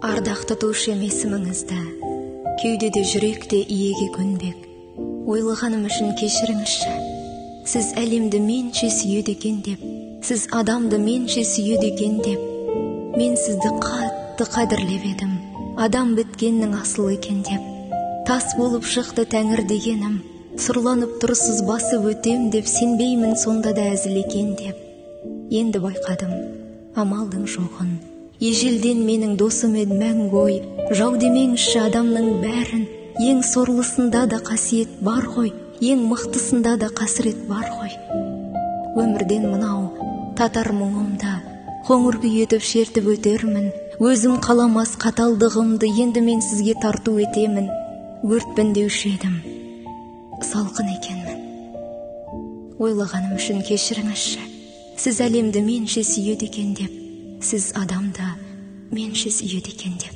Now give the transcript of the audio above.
Ардақты тушем есіміңізді, кеудеде жүректе иеге көнбек. Ойлағаным үшін кешіріңізші. Сіз әлемді менше сүйеді екен деп, сіз адамды менше сүйеді екен деп. Мен сізді қатты қадірлеп едім, адам біткеннің асыл екен деп. Тас болып шықты тәңір дегенім, сұрланып тұрсыз басып өтем деп, сенбеймін сонда да әзіл екен деп. Енді байқадым, амалдың жоғын. Ежелден менің досым ед мәңгі ой, жау демеңізші адамның бәрін. Ең сорлысында да қасиет бар ғой, ең мықтысында да қасірет бар ғой. Өмірден мынау татар мұңымда, қоңыр күй етіп шертіп өтермін. Өзім қаламас қаталдығымды енді мен сізге тарту етемін. Өртпін деуші едім, салқын екенмін. Ойлағаным үшін кешіріңізші. Сіз әлемді менше сүйеді екен деп, сіз адамды менше сүйеді екен деп.